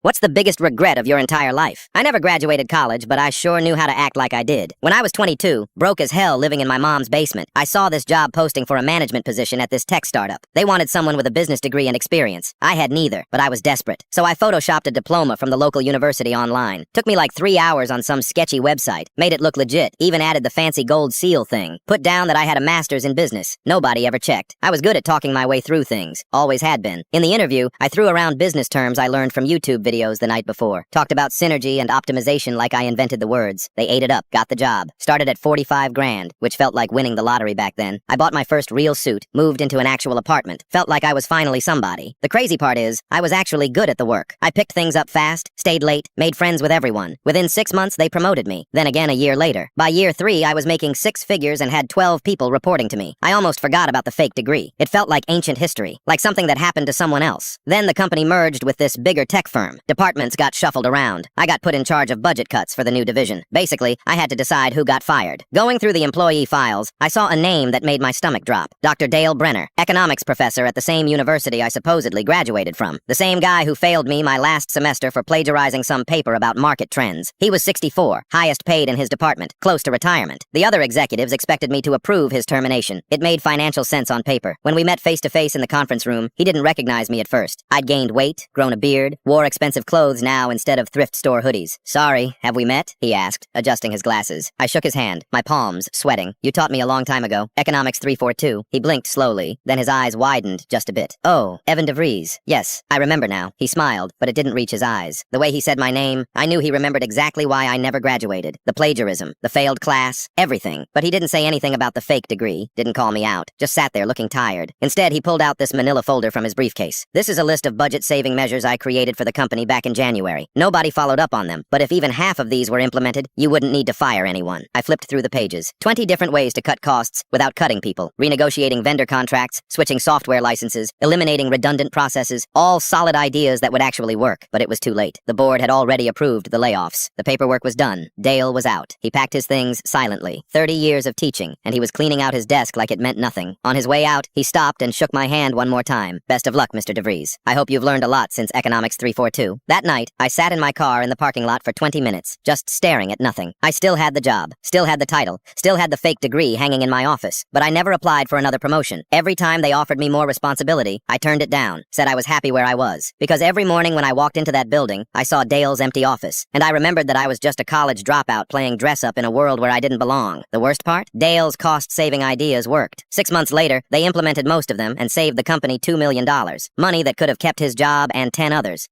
What's the biggest regret of your entire life? I never graduated college, but I sure knew how to act like I did. When I was 22, broke as hell living in my mom's basement, I saw this job posting for a management position at this tech startup. They wanted someone with a business degree and experience. I had neither, but I was desperate. So I photoshopped a diploma from the local university online. Took me like 3 hours on some sketchy website. Made it look legit. Even added the fancy gold seal thing. Put down that I had a master's in business. Nobody ever checked. I was good at talking my way through things. Always had been. In the interview, I threw around business terms I learned from YouTube videos the night before. Talked about synergy and optimization like I invented the words. They ate it up. Got the job. Started at 45 grand, which felt like winning the lottery back then. I bought my first real suit. Moved into an actual apartment. Felt like I was finally somebody. The crazy part is, I was actually good at the work. I picked things up fast, stayed late, made friends with everyone. Within 6 months, they promoted me. Then again a year later. By year 3, I was making 6 figures and had 12 people reporting to me. I almost forgot about the fake degree. It felt like ancient history. Like something that happened to someone else. Then the company merged with this bigger tech firm. Departments got shuffled around. I got put in charge of budget cuts for the new division. Basically, I had to decide who got fired. Going through the employee files, I saw a name that made my stomach drop. Dr. Dale Brenner, economics professor at the same university I supposedly graduated from. The same guy who failed me my last semester for plagiarizing some paper about market trends. He was 64, highest paid in his department, close to retirement. The other executives expected me to approve his termination. It made financial sense on paper. When we met face-to-face in the conference room, he didn't recognize me at first. I'd gained weight, grown a beard, wore expensive clothes now instead of thrift store hoodies. "Sorry, have we met?" he asked, adjusting his glasses. I shook his hand, my palms sweating. "You taught me a long time ago. Economics 342. He blinked slowly, then his eyes widened just a bit. "Oh, Evan DeVries. Yes, I remember now." He smiled, but it didn't reach his eyes. The way he said my name, I knew he remembered exactly why I never graduated. The plagiarism, the failed class, everything. But he didn't say anything about the fake degree, didn't call me out, just sat there looking tired. Instead, he pulled out this manila folder from his briefcase. "This is a list of budget-saving measures I created for the company back in January. Nobody followed up on them, but if even half of these were implemented, you wouldn't need to fire anyone." I flipped through the pages. 20 different ways to cut costs without cutting people. Renegotiating vendor contracts, switching software licenses, eliminating redundant processes, all solid ideas that would actually work. But it was too late. The board had already approved the layoffs. The paperwork was done. Dale was out. He packed his things silently. 30 years of teaching, and he was cleaning out his desk like it meant nothing. On his way out, he stopped and shook my hand one more time. "Best of luck, Mr. DeVries. I hope you've learned a lot since Economics 342. That night, I sat in my car in the parking lot for 20 minutes, just staring at nothing. I still had the job, still had the title, still had the fake degree hanging in my office, but I never applied for another promotion. Every time they offered me more responsibility, I turned it down, said I was happy where I was. Because every morning when I walked into that building, I saw Dale's empty office, and I remembered that I was just a college dropout playing dress-up in a world where I didn't belong. The worst part? Dale's cost-saving ideas worked. 6 months later, they implemented most of them and saved the company $2 million. Money that could have kept his job and 10 others.